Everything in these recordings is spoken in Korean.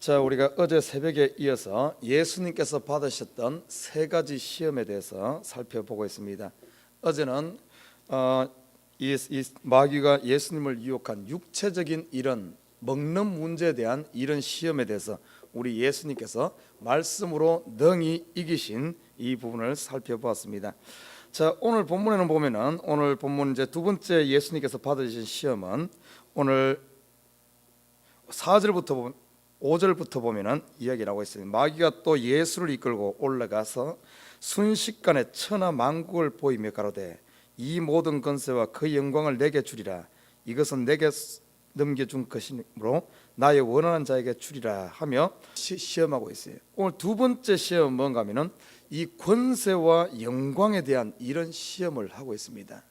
자, 우리가 어제 새벽에 이어서 예수님께서 받으셨던 세 가지 시험에 대해서 살펴보고 있습니다. 어제는 이 마귀가 예수님을 유혹한 육체적인 이런 먹는 문제에 대한 이런 시험에 대해서 우리 예수님께서 말씀으로 능히 이기신 이 부분을 살펴보았습니다. 자, 오늘 본문에는 보면은 오늘 본문 이제 두 번째 예수님께서 받으신 시험은 오늘 4절부터 5절부터 보면은 이야기를 하고 있습니다. 마귀가 또 예수를 이끌고 올라가서 순식간에 천하 만국을 보이며 가로되 이 모든 권세와 그 영광을 내게 주리라. 이것은 내게 넘겨준 것이므로 나의 원하는 자에게 주리라 하며 시험하고 있어요. 오늘 두 번째 시험은 뭔가 하면은 이 권세와 영광에 대한 이런 시험을 하고 있습니다.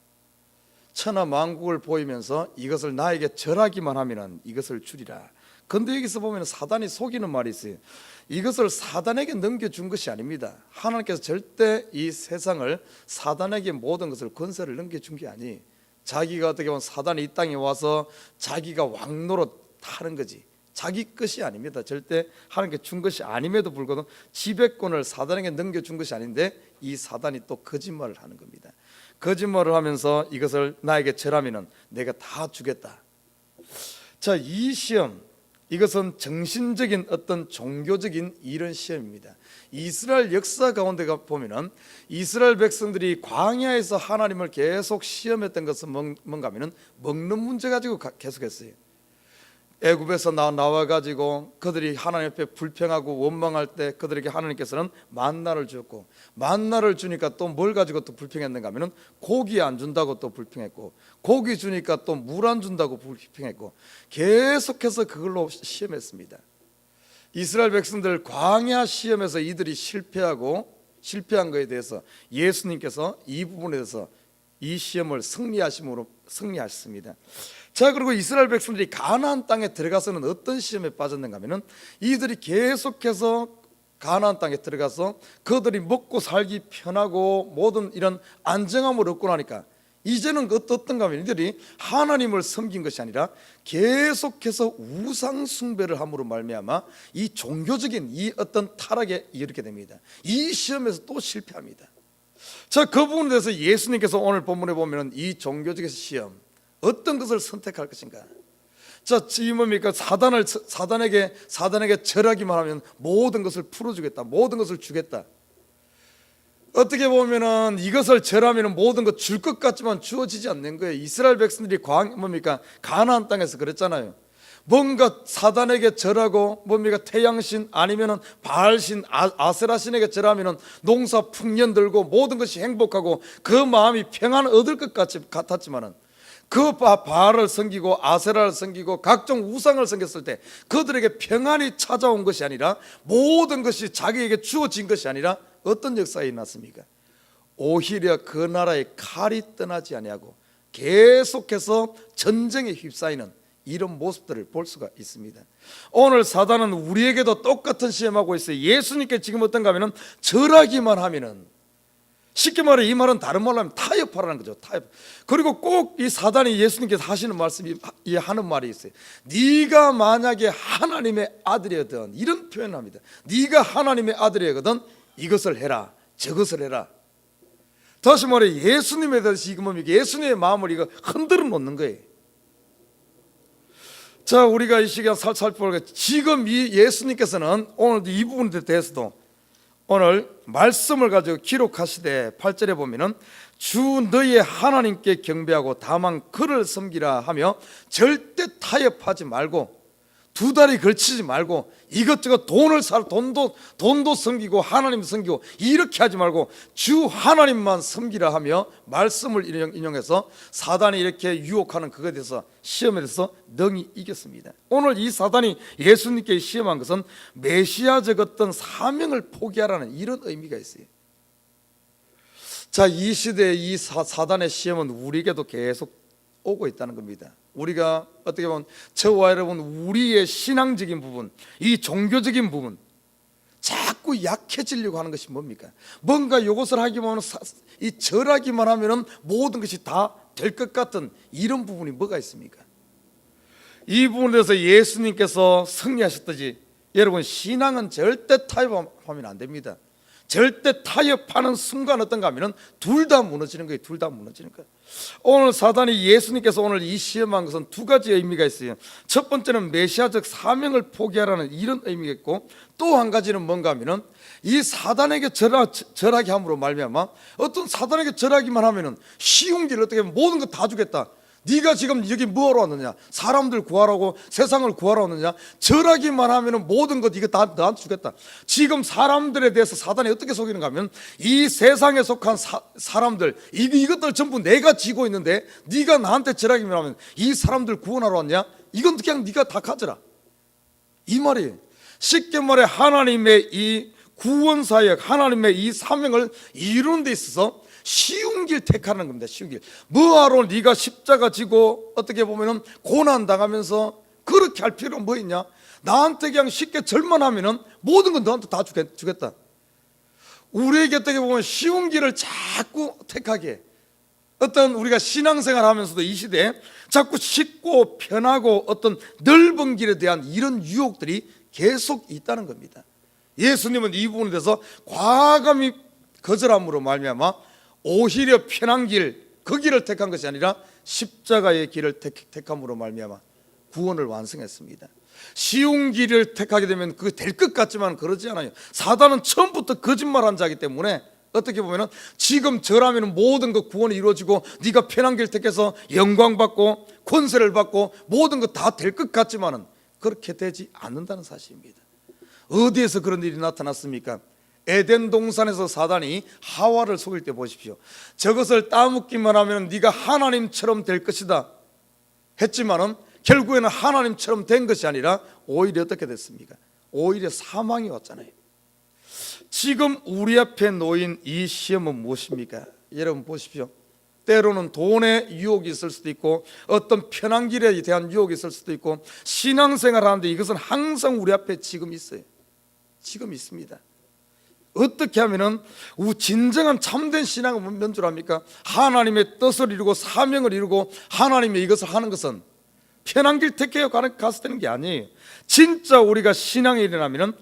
천하 만국을 보이면서 이것을 나에게 절하기만 하면은 이것을 주리라. 근데 여기서 보면 사단이 속이는 말이 있어요. 이것을 사단에게 넘겨준 것이 아닙니다. 하나님께서 절대 이 세상을 사단에게 모든 것을 권세를 넘겨준 게 아니. 자기가 어떻게 보면 사단이 이 땅에 와서 자기가 왕노릇 하는 거지. 자기 것이 아닙니다. 절대 하나님께 준 것이 아님에도 불구하고 지배권을 사단에게 넘겨준 것이 아닌데 이 사단이 또 거짓말을 하는 겁니다. 거짓말을 하면서 이것을 나에게 절하면은 내가 다 주겠다. 자, 이 시험, 이것은 정신적인 어떤 종교적인 이런 시험입니다. 이스라엘 역사 가운데 보면은 이스라엘 백성들이 광야에서 하나님을 계속 시험했던 것은 뭔가 하면은 먹는 문제 가지고 계속했어요. 애굽에서 나와가지고 그들이 하나님 앞에 불평하고 원망할 때 그들에게 하나님께서는 만나를 주었고, 만나를 주니까 또 뭘 가지고 또 불평했는가 하면은 고기 안 준다고 또 불평했고, 고기 주니까 또 물 안 준다고 불평했고, 계속해서 그걸로 시험했습니다. 이스라엘 백성들 광야 시험에서 이들이 실패한 것에 대해서 예수님께서 이 부분에 대해서 이 시험을 승리하셨습니다. 자, 그리고 이스라엘 백성들이 가나안 땅에 들어가서는 어떤 시험에 빠졌는가 하면은 이들이 계속해서 가나안 땅에 들어가서 그들이 먹고 살기 편하고 모든 이런 안정함을 얻고 나니까 이제는 어떤가 하면 이들이 하나님을 섬긴 것이 아니라 계속해서 우상 숭배를 함으로 말미암아 이 종교적인 이 어떤 타락에 이르게 됩니다. 이 시험에서 또 실패합니다. 자, 그 부분에 대해서 예수님께서 오늘 본문에 보면은 이 종교적인 시험 어떤 것을 선택할 것인가? 자, 이 뭡니까? 사단에게 절하기만 하면 모든 것을 풀어주겠다, 모든 것을 주겠다. 어떻게 보면은 이것을 절하면 모든 것 줄 것 같지만 주어지지 않는 거예요. 이스라엘 백성들이 가나안 땅에서 그랬잖아요. 뭔가 사단에게 절하고 태양신 아니면은 바알신 아세라신에게 절하면은 농사 풍년 들고 모든 것이 행복하고 그 마음이 평안 얻을 것 같았지만은 그 바알을 섬기고 아세라를 섬기고 각종 우상을 섬겼을 때 그들에게 평안이 찾아온 것이 아니라 모든 것이 자기에게 주어진 것이 아니라 어떤 역사가 일어났습니까? 오히려 그 나라의 칼이 떠나지 아니하고 계속해서 전쟁에 휩싸이는 이런 모습들을 볼 수가 있습니다. 오늘 사단은 우리에게도 똑같은 시험하고 있어요. 예수님께 지금 어떤가 하면은 절하기만 하면은, 쉽게 말해 이 말은 다른 말로 하면 타협하라는 거죠. 타협. 그리고 꼭 이 사단이 예수님께서 하시는 말씀이 하는 말이 있어요. 네가 만약에 하나님의 아들이거든, 이런 표현을 합니다. 네가 하나님의 아들이거든 이것을 해라, 저것을 해라. 다시 말해 예수님에 대해서 예수님의 마음을 이거 흔들어 놓는 거예요. 자, 우리가 이 시간 살펴볼 지금 이 예수님께서는 오늘 이 부분에 대해서도 오늘 말씀을 가지고 기록하시되 8절에 보면은 주 너희의 하나님께 경배하고 다만 그를 섬기라 하며 절대 타협하지 말고 두 다리 걸치지 말고 이것저것 돈도 섬기고 하나님 섬기고 이렇게 하지 말고 주 하나님만 섬기라 하며 말씀을 인용해서 사단이 이렇게 유혹하는 그것에 대해서 시험에 대해서 능히 이겼습니다. 오늘 이 사단이 예수님께 시험한 것은 메시아적 어떤 사명을 포기하라는 이런 의미가 있어요. 자, 이 시대의 이 사단의 시험은 우리에게도 계속 오고 있다는 겁니다. 우리가 어떻게 보면 저와 여러분 우리의 신앙적인 부분, 이 종교적인 부분 자꾸 약해지려고 하는 것이 뭡니까? 뭔가 이것을 하기만 이 절하기만 하면은 모든 것이 다 될 것 같은 이런 부분이 뭐가 있습니까? 이 부분에 대해서 예수님께서 승리하셨듯이 여러분, 신앙은 절대 타협하면 안 됩니다. 절대 타협하는 순간 어떤가 하면 둘 다 무너지는 거예요. 둘 다 무너지는 거예요. 오늘 사단이 예수님께서 오늘 이 시험한 것은 두 가지 의미가 있어요. 첫 번째는 메시아적 사명을 포기하라는 이런 의미가 있고, 또 한 가지는 뭔가 하면은 이 사단에게 절하게 함으로 말미암아 어떤 사단에게 절하기만 하면은 쉬운 길, 어떻게 하면 모든 거 다 주겠다. 네가 지금 여기 뭐하러 왔느냐? 사람들 구하라고, 세상을 구하러 왔느냐? 절하기만 하면 모든 것 이거 다 너한테 주겠다. 지금 사람들에 대해서 사단이 어떻게 속이는가 하면, 이 세상에 속한 사람들 이것들 전부 내가 지고 있는데 네가 나한테 절하기만 하면 이 사람들 구원하러 왔냐? 이건 그냥 네가 다 가져라, 이 말이에요. 쉽게 말해 하나님의 이 구원 사역, 하나님의 이 사명을 이루는 데 있어서 쉬운 길 택하는 겁니다. 쉬운 길. 뭐하러 네가 십자가 지고 어떻게 보면은 고난 당하면서 그렇게 할 필요는 뭐 있냐? 나한테 그냥 쉽게 절만 하면은 모든 건 너한테 다 주겠다. 우리에게 어떻게 보면 쉬운 길을 자꾸 택하게, 어떤 우리가 신앙생활 하면서도 이 시대에 자꾸 쉽고 편하고 어떤 넓은 길에 대한 이런 유혹들이 계속 있다는 겁니다. 예수님은 이 부분에 대해서 과감히 거절함으로 말미암아 오히려 편한 길, 그 길을 택한 것이 아니라 십자가의 길을 택함으로 말미암아 구원을 완성했습니다. 쉬운 길을 택하게 되면 그게 될 것 같지만 그러지 않아요. 사단은 처음부터 거짓말한 자이기 때문에 어떻게 보면 지금 절하면 모든 것 구원이 이루어지고 네가 편한 길 택해서 영광 받고 권세를 받고 모든 것 다 될 것 같지만은 그렇게 되지 않는다는 사실입니다. 어디에서 그런 일이 나타났습니까? 에덴 동산에서 사단이 하와를 속일 때 보십시오. 저것을 따먹기만 하면 네가 하나님처럼 될 것이다 했지만은 결국에는 하나님처럼 된 것이 아니라 오히려 어떻게 됐습니까? 오히려 사망이 왔잖아요. 지금 우리 앞에 놓인 이 시험은 무엇입니까? 여러분 보십시오. 때로는 돈의 유혹이 있을 수도 있고, 어떤 편한 길에 대한 유혹이 있을 수도 있고, 신앙생활 하는데 이것은 항상 우리 앞에 지금 있어요. 지금 있습니다. 어떻게 하면은 진정한 참된 신앙은 뭔 줄 압니까? 하나님의 뜻을 이루고 사명을 이루고 하나님의 이것을 하는 것은 편한 길 택해요 가서 되는 게 아니에요. 진짜 우리가 신앙이 일어나면은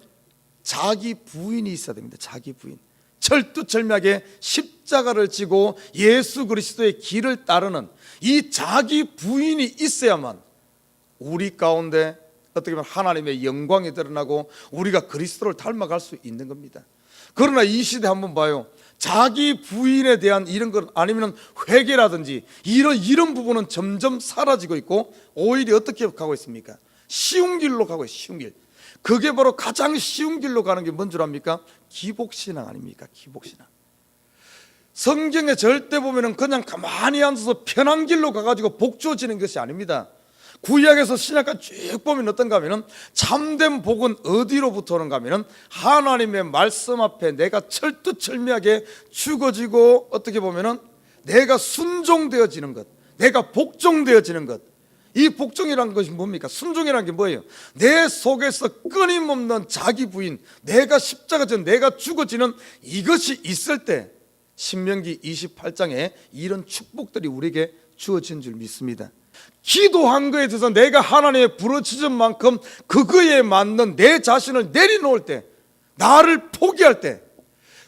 자기 부인이 있어야 됩니다. 자기 부인. 철두철미하게 십자가를 지고 예수 그리스도의 길을 따르는 이 자기 부인이 있어야만 우리 가운데 어떻게 보면 하나님의 영광이 드러나고 우리가 그리스도를 닮아갈 수 있는 겁니다. 그러나 이 시대 한번 봐요. 자기 부인에 대한 이런 것 아니면 회개라든지 이런 부분은 점점 사라지고 있고, 오히려 어떻게 가고 있습니까? 쉬운 길로 가고 있어요. 쉬운 길. 그게 바로 가장 쉬운 길로 가는 게 뭔 줄 압니까? 기복신앙 아닙니까? 기복신앙. 성경에 절대 보면은 그냥 가만히 앉아서 편한 길로 가가지고 복 주어지는 것이 아닙니다. 구약에서 신약까지 쭉 보면 어떤가 하면은 참된 복은 어디로부터 오는가 하면은 하나님의 말씀 앞에 내가 철두철미하게 죽어지고 어떻게 보면은 내가 순종되어지는 것, 내가 복종되어지는 것. 이 복종이라는 것이 뭡니까? 순종이라는 게 뭐예요? 내 속에서 끊임없는 자기 부인, 내가 십자가 전 내가 죽어지는 이것이 있을 때 신명기 28장에 이런 축복들이 우리에게 주어진 줄 믿습니다. 기도한 거에 대해서 내가 하나님의 부르짖은 만큼 그거에 맞는 내 자신을 내려놓을 때, 나를 포기할 때,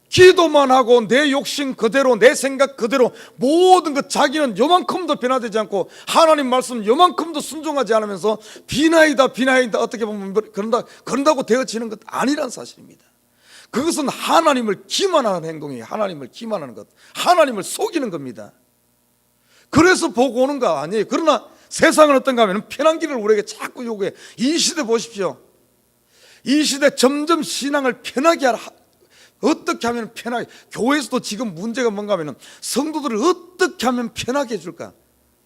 기도만 하고 내 욕심 그대로 내 생각 그대로 모든 것 자기는 요만큼도 변화되지 않고 하나님 말씀 요만큼도 순종하지 않으면서 비나이다 어떻게 보면 그런다고 되어지는 것 아니란 사실입니다. 그것은 하나님을 기만하는 행동이에요. 하나님을 기만하는 것, 하나님을 속이는 겁니다. 그래서 보고 오는 거 아니에요. 그러나 세상은 어떤가 하면 편한 길을 우리에게 자꾸 요구해. 이 시대 보십시오. 이 시대 점점 신앙을 편하게 하라. 어떻게 하면 편하게, 교회에서도 지금 문제가 뭔가 하면 성도들을 어떻게 하면 편하게 해줄까?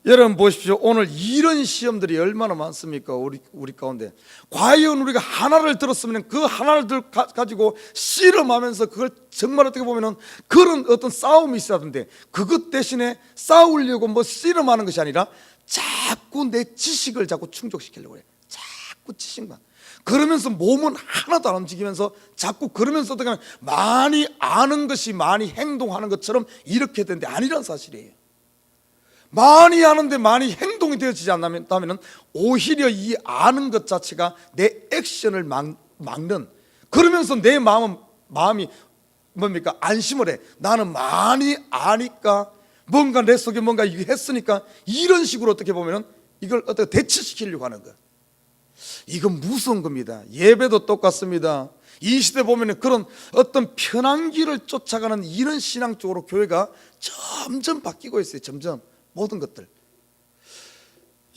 여러분 보십시오. 오늘 이런 시험들이 얼마나 많습니까? 우리 가운데 과연 우리가 하나를 들었으면 그 하나를 가지고 씨름하면서 그걸 정말 어떻게 보면 그런 어떤 싸움이 있어야 하는데, 그것 대신에 싸우려고 뭐 씨름하는 것이 아니라 자꾸 내 지식을 자꾸 충족시키려고 그래. 자꾸 지식만. 그러면서 몸은 하나도 안 움직이면서 자꾸 그러면서 어떻게 하면 많이 아는 것이 많이 행동하는 것처럼 이렇게 되는데 아니란 사실이에요. 많이 아는데 많이 행동이 되어지지 않는다면 오히려 이 아는 것 자체가 내 액션을 막는, 그러면서 내 마음이 뭡니까? 안심을 해. 나는 많이 아니까, 뭔가 내 속에 뭔가 했으니까, 이런 식으로 어떻게 보면은 이걸 어떻게 대치시키려고 하는 거. 이건 무서운 겁니다. 예배도 똑같습니다. 이 시대 보면은 그런 어떤 편한 길을 쫓아가는 이런 신앙 쪽으로 교회가 점점 바뀌고 있어요. 점점 모든 것들.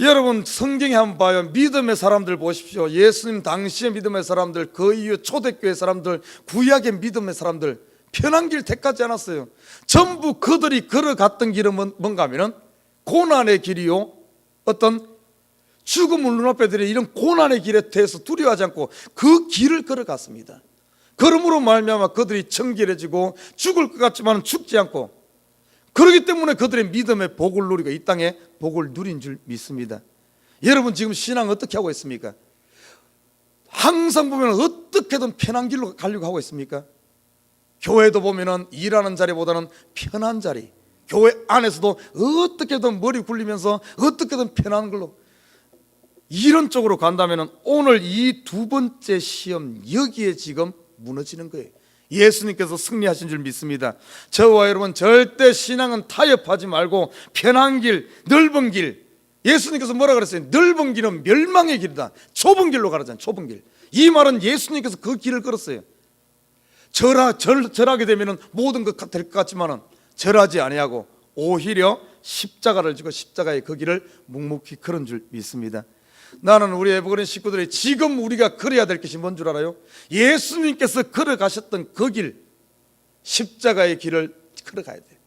여러분 성경에 한번 봐요. 믿음의 사람들 보십시오. 예수님 당시의 믿음의 사람들, 그 이후 초대교회 사람들, 구약의 믿음의 사람들, 편한 길 택하지 않았어요. 전부 그들이 걸어갔던 길은 뭔가 하면은 고난의 길이요, 어떤 죽음을 눈앞에 들여 이런 고난의 길에 대해서 두려워하지 않고 그 길을 걸어갔습니다. 그러므로 말미암아 그들이 정결해지고 죽을 것 같지만 죽지 않고, 그렇기 때문에 그들의 믿음의 복을 누리고 이 땅에 복을 누린 줄 믿습니다. 여러분 지금 신앙 어떻게 하고 있습니까? 항상 보면 어떻게든 편한 길로 가려고 하고 있습니까? 교회도 보면은 일하는 자리보다는 편한 자리, 교회 안에서도 어떻게든 머리 굴리면서 어떻게든 편한 걸로, 이런 쪽으로 간다면 오늘 이 두 번째 시험, 여기에 지금 무너지는 거예요. 예수님께서 승리하신 줄 믿습니다. 저와 여러분 절대 신앙은 타협하지 말고 편한 길, 넓은 길, 예수님께서 뭐라 그랬어요? 넓은 길은 멸망의 길이다. 좁은 길로 가라잖아요. 좁은 길. 이 말은 예수님께서 그 길을 걸었어요. 절하게 되면 모든 것 될 것 같지만은 절하지 아니하고 오히려 십자가를 지고 십자가의 그 길을 묵묵히 걸은 줄 믿습니다. 나는 우리 에버그린 식구들이 지금 우리가 걸어야 될 것이 뭔 줄 알아요? 예수님께서 걸어가셨던 그 길, 십자가의 길을 걸어가야 돼.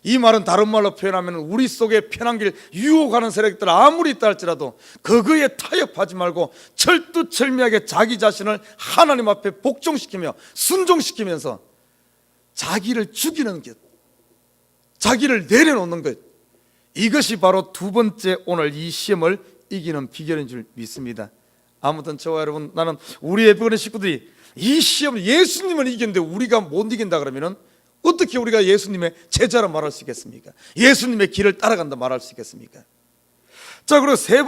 이 말은 다른 말로 표현하면 우리 속에 편한 길 유혹하는 세력들 아무리 있다 할지라도 그거에 타협하지 말고 철두철미하게 자기 자신을 하나님 앞에 복종시키며 순종시키면서 자기를 죽이는 것, 자기를 내려놓는 것, 이것이 바로 두 번째 오늘 이 시험을 이기는 비결인 줄 믿습니다. 아무튼 저와 여러분, 나는 우리 에버그린 식구들이 이 시험, 예수님을 이겼는데 우리가 못 이긴다 그러면은 어떻게 우리가 예수님의 제자라 말할 수 있겠습니까? 예수님의 길을 따라간다 말할 수 있겠습니까? 자, 그리고 세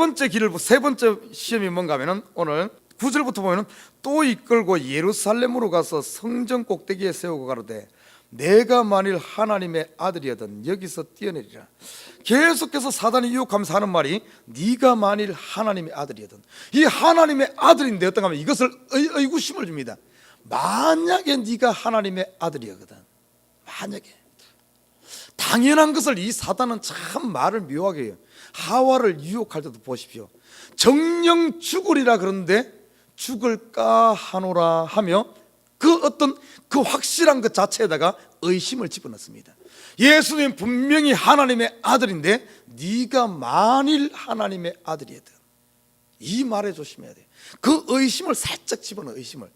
번째 시험이 뭔가 하면은 오늘 9절부터 보면은 또 이끌고 예루살렘으로 가서 성전 꼭대기에 세우고 가로되 내가 만일 하나님의 아들이거든 여기서 뛰어내리라. 계속해서 사단이 유혹하면서 하는 말이 네가 만일 하나님의 아들이거든. 이 하나님의 아들인데 어떤가 하면 이것을 의구심을 줍니다. 만약에 네가 하나님의 아들이거든, 만약에, 당연한 것을 이 사단은 참 말을 묘하게 해요. 하와를 유혹할 때도 보십시오. 정령 죽으리라 그러는데 죽을까 하노라 하며 그 어떤 그 확실한 것 자체에다가 의심을 집어넣습니다. 예수님 분명히 하나님의 아들인데 네가 만일 하나님의 아들이거든, 이 말에 조심해야 돼. 그 의심을 살짝 집어넣어. 의심을.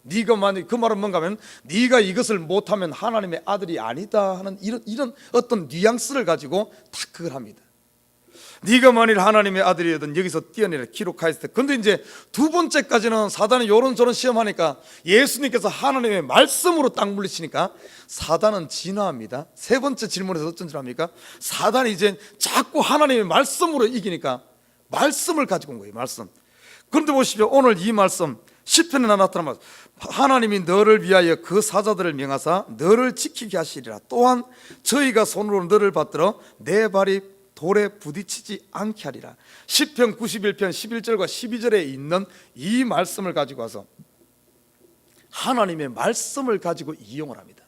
네가 만약, 그 말은 뭔가 하면 네가 이것을 못하면 하나님의 아들이 아니다 하는 이런 어떤 뉘앙스를 가지고 다 그걸 합니다. 네가 만일 하나님의 아들이거든 여기서 뛰어내려 기록하였을 때. 근데 이제 두 번째까지는 사단이 요런저런 시험하니까 예수님께서 하나님의 말씀으로 딱 물리치니까 사단은 진화합니다. 세 번째 질문에서 어쩐 줄 압니까? 사단이 이제 자꾸 하나님의 말씀으로 이기니까 말씀을 가지고 온 거예요. 말씀. 그런데 보십시오. 오늘 이 말씀 시편에 나타난 말씀, 하나님이 너를 위하여 그 사자들을 명하사 너를 지키게 하시리라. 또한 저희가 손으로 너를 받들어 내 발이 돌에 부딪히지 않게 하리라. 시편 91편 11절과 12절에 있는 이 말씀을 가지고 와서 하나님의 말씀을 가지고 이용을 합니다.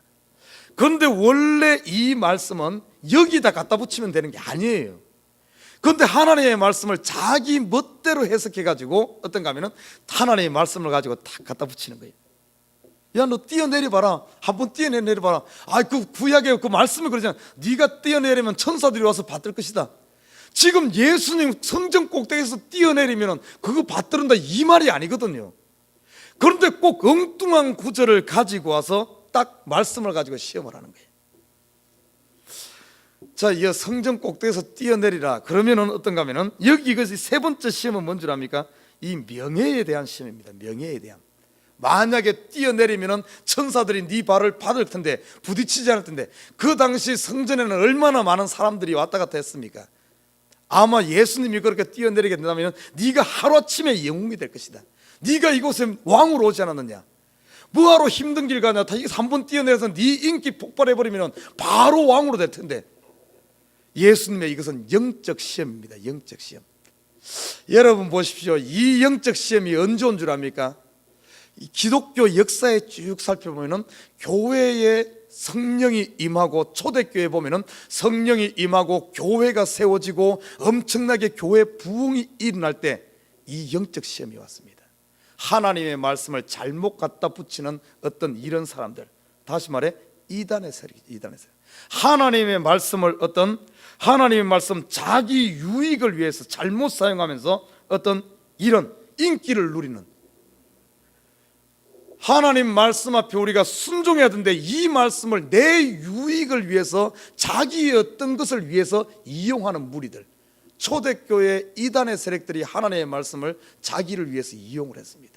그런데 원래 이 말씀은 여기다 갖다 붙이면 되는 게 아니에요. 그런데 하나님의 말씀을 자기 멋대로 해석해 가지고 어떤가 하면은 하나님의 말씀을 가지고 딱 갖다 붙이는 거예요. 야, 너 뛰어내려봐라. 한번 뛰어내려봐라. 그 구약의 그 말씀을 그러잖아. 네가 뛰어내리면 천사들이 와서 받들 것이다. 지금 예수님 성전 꼭대기에서 뛰어내리면 그거 받들은다 이 말이 아니거든요. 그런데 꼭 엉뚱한 구절을 가지고 와서 딱 말씀을 가지고 시험을 하는 거예요. 자, 이 성전 꼭대기에서 뛰어내리라 그러면은 어떤가 하면은 여기 이것이 세 번째 시험은 뭔 줄 압니까? 이 명예에 대한 시험입니다. 명예에 대한. 만약에 뛰어내리면은 천사들이 네 발을 받을 텐데, 부딪히지 않을 텐데, 그 당시 성전에는 얼마나 많은 사람들이 왔다 갔다 했습니까? 아마 예수님이 그렇게 뛰어내리게 된다면 네가 하루아침에 영웅이 될 것이다. 네가 이곳에 왕으로 오지 않았느냐? 뭐하러 힘든 길 가냐? 다 이게 3분 뛰어내서 네 인기 폭발해버리면 바로 왕으로 될 텐데. 예수님의 이것은 영적 시험입니다. 영적 시험. 여러분 보십시오. 이 영적 시험이 언제 온 줄 압니까? 이 기독교 역사에 쭉 살펴보면 교회에 성령이 임하고, 초대교회 보면 성령이 임하고 교회가 세워지고 엄청나게 교회 부흥이 일어날 때 이 영적 시험이 왔습니다. 하나님의 말씀을 잘못 갖다 붙이는 어떤 이런 사람들, 다시 말해 이단의 세력, 이단의 세력. 하나님의 말씀을 하나님의 말씀 자기 유익을 위해서 잘못 사용하면서 어떤 이런 인기를 누리는, 하나님 말씀 앞에 우리가 순종해야 되는데 이 말씀을 내 유익을 위해서, 자기의 어떤 것을 위해서 이용하는 무리들, 초대교회 이단의 세력들이 하나님의 말씀을 자기를 위해서 이용을 했습니다.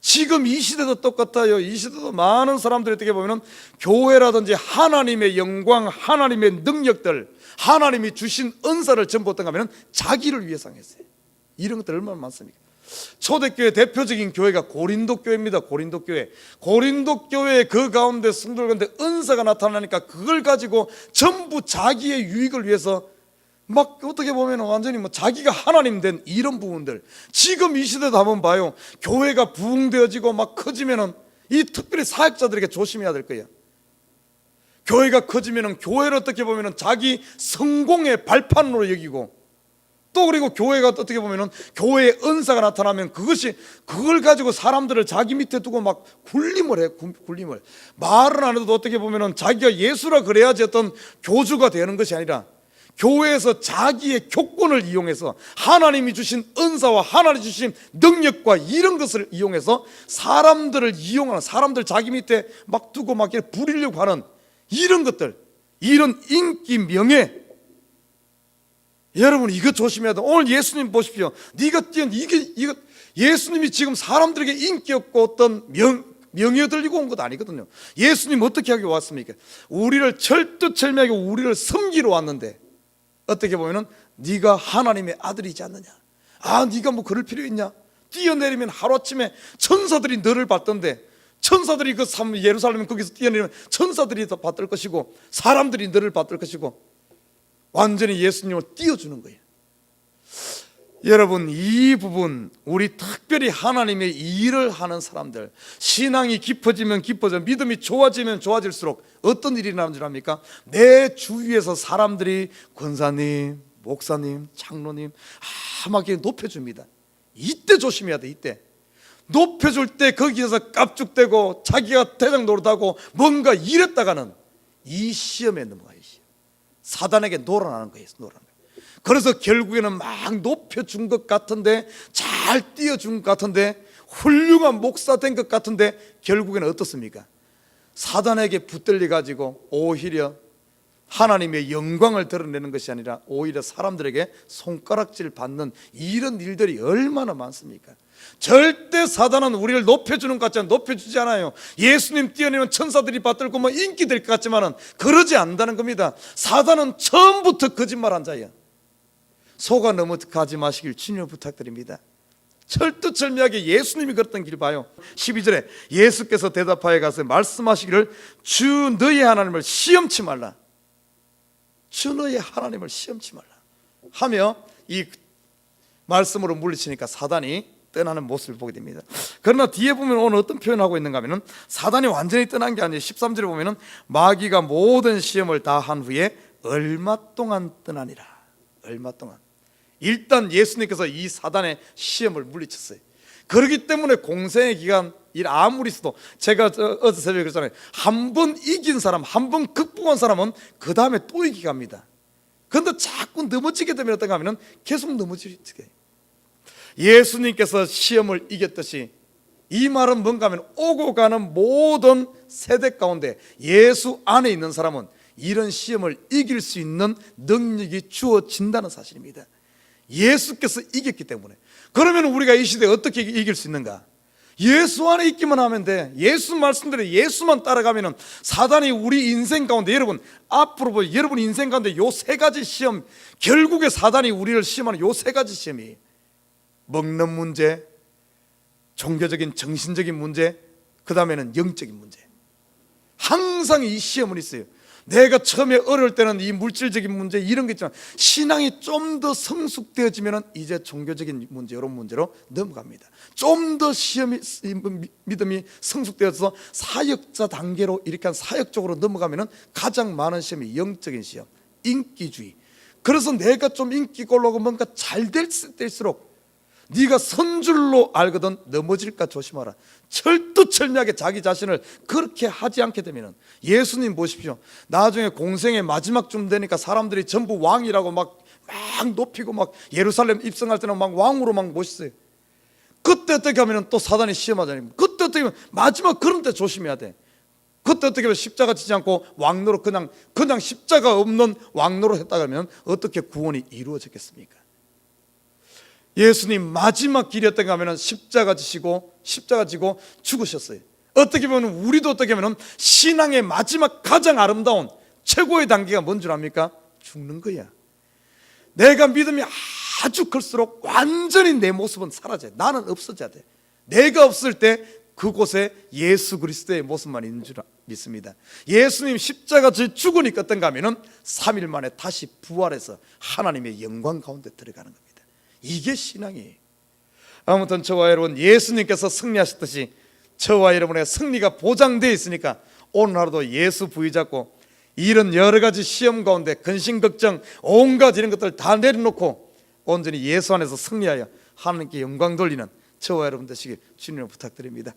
지금 이 시대도 똑같아요. 이 시대도 많은 사람들이 어떻게 보면 교회라든지 하나님의 영광, 하나님의 능력들, 하나님이 주신 은사를 전부 어떤가 하면 자기를 위해서 했어요. 이런 것들 얼마나 많습니까? 초대교회 대표적인 교회가 고린도 교회입니다. 고린도 교회. 고린도 교회 그 가운데 성도들 가운데 은사가 나타나니까 그걸 가지고 전부 자기의 유익을 위해서 막 어떻게 보면 완전히 뭐 자기가 하나님 된 이런 부분들. 지금 이 시대도 한번 봐요. 교회가 부흥되어지고 막 커지면은 이 특별히 사역자들에게 조심해야 될 거예요. 교회가 커지면은 교회를 어떻게 보면은 자기 성공의 발판으로 여기고, 또 그리고 교회가 어떻게 보면은 교회의 은사가 나타나면 그걸 가지고 사람들을 자기 밑에 두고 막 굴림을 해. 굴림을. 말은 안 해도 어떻게 보면은 자기가 예수라 그래야지 어떤 교주가 되는 것이 아니라 교회에서 자기의 교권을 이용해서 하나님이 주신 은사와 하나님이 주신 능력과 이런 것을 이용해서 사람들을 이용하는, 사람들 자기 밑에 막 두고 막 이렇게 부리려고 하는 이런 것들, 이런 인기, 명예. 여러분 이거 조심해야 돼. 오늘 예수님 보십시오. 네가 뛰어 이거 예수님이 지금 사람들에게 인기 없고 어떤 명예 들리고 온 것 아니거든요. 예수님 어떻게 하기 왔습니까? 우리를 철두철미하게 우리를 섬기러 왔는데, 어떻게 보면은 네가 하나님의 아들이지 않느냐? 아, 네가 뭐 그럴 필요 있냐? 뛰어내리면 하루아침에 천사들이 너를 받던데, 천사들이 그 예루살렘 거기서 뛰어내리면 천사들이 더 받을 것이고 사람들이 너를 받을 것이고, 완전히 예수님을 띄워주는 거예요. 여러분 이 부분, 우리 특별히 하나님의 일을 하는 사람들, 신앙이 깊어지면 깊어져, 믿음이 좋아지면 좋아질수록 어떤 일이 나는 줄 압니까? 내 주위에서 사람들이 권사님, 목사님, 장로님 막 이렇게 높여줍니다. 이때 조심해야 돼. 이때 높여줄 때 거기에서 깝죽대고 자기가 대장 노릇하고 뭔가 이랬다가는 이 시험에 넘어가요. 사단에게 놀아나는 거예요. 그래서 결국에는 막 높여준 것 같은데, 잘 띄워준 것 같은데, 훌륭한 목사 된 것 같은데 결국에는 어떻습니까? 사단에게 붙들려 가지고 오히려 하나님의 영광을 드러내는 것이 아니라 오히려 사람들에게 손가락질 받는 이런 일들이 얼마나 많습니까? 절대 사단은 우리를 높여주는 것 같지만 높여주지 않아요. 예수님 뛰어내면 천사들이 받들고 뭐 인기 될 것 같지만은 그러지 않는다는 겁니다. 사단은 처음부터 거짓말한 자예요. 속아 넘어가지 마시길 주님 부탁드립니다. 철두철미하게 예수님이 걸었던 길 봐요. 12절에 예수께서 대답하여 가서 말씀하시기를 주 너의 하나님을 시험치 말라. 주 너의 하나님을 시험치 말라 하며 이 말씀으로 물리치니까 사단이 떠나는 모습을 보게 됩니다. 그러나 뒤에 보면 오늘 어떤 표현을 하고 있는가 하면 사단이 완전히 떠난 게 아니에요. 13절에 보면 마귀가 모든 시험을 다 한 후에 얼마 동안 떠나니라. 얼마 동안. 일단 예수님께서 이 사단의 시험을 물리쳤어요. 그렇기 때문에 공생의 기간 일 아무리 있어도, 제가 어제 새벽에 그랬잖아요. 한 번 이긴 사람, 한 번 극복한 사람은 그 다음에 또 이기게 합니다. 그런데 자꾸 넘어지게 되면 어떤가 하면 계속 넘어지게 돼요. 예수님께서 시험을 이겼듯이 이 말은 뭔가 하면 오고 가는 모든 세대 가운데 예수 안에 있는 사람은 이런 시험을 이길 수 있는 능력이 주어진다는 사실입니다. 예수께서 이겼기 때문에. 그러면 우리가 이 시대에 어떻게 이길 수 있는가? 예수 안에 있기만 하면 돼. 예수 말씀대로 예수만 따라가면 사단이 우리 인생 가운데, 여러분 앞으로 여러분 인생 가운데 요 세 가지 시험, 결국에 사단이 우리를 시험하는 요 세 가지 시험이 먹는 문제, 종교적인 정신적인 문제, 그 다음에는 영적인 문제. 항상 이 시험은 있어요. 내가 처음에 어려울 때는 이 물질적인 문제 이런 게 있지만 신앙이 좀 더 성숙되어지면 이제 종교적인 문제 이런 문제로 넘어갑니다. 좀 더 시험이 믿음이 성숙되어서 사역자 단계로 이렇게 한 사역적으로 넘어가면 가장 많은 시험이 영적인 시험, 인기주의. 그래서 내가 좀 인기가 올라오고 뭔가 잘 될 때일수록 네가 선줄로 알거든 넘어질까 조심하라. 철두철미하게 자기 자신을 그렇게 하지 않게 되면, 예수님 보십시오, 나중에 공생의 마지막 쯤 되니까 사람들이 전부 왕이라고 막 높이고 막 예루살렘 입성할 때는 막 왕으로 막 모셨어요. 그때 어떻게 하면 또 사단이 시험하잖아요. 그때 어떻게 하면 마지막 그런 때 조심해야 돼. 그때 어떻게 하면 십자가 지지 않고 왕노로 그냥 십자가 없는 왕노로 했다 그러면 어떻게 구원이 이루어졌겠습니까? 예수님 마지막 길이었던가 하면 십자가 지고 죽으셨어요. 어떻게 보면 우리도 어떻게 보면 신앙의 마지막 가장 아름다운 최고의 단계가 뭔 줄 압니까? 죽는 거야. 내가 믿음이 아주 클수록 완전히 내 모습은 사라져요. 나는 없어져야 돼. 내가 없을 때 그곳에 예수 그리스도의 모습만 있는 줄 믿습니다. 예수님 십자가 죽으니까 어떤가 하면 3일 만에 다시 부활해서 하나님의 영광 가운데 들어가는 겁니다. 이게 신앙이에요. 아무튼 저와 여러분, 예수님께서 승리하셨듯이 저와 여러분의 승리가 보장되어 있으니까 오늘 하루도 예수 부위 잡고 이런 여러 가지 시험 가운데 근심 걱정 온갖 이런 것들 다 내려놓고 온전히 예수 안에서 승리하여 하나님께 영광 돌리는 저와 여러분 되시길 주님으로 부탁드립니다.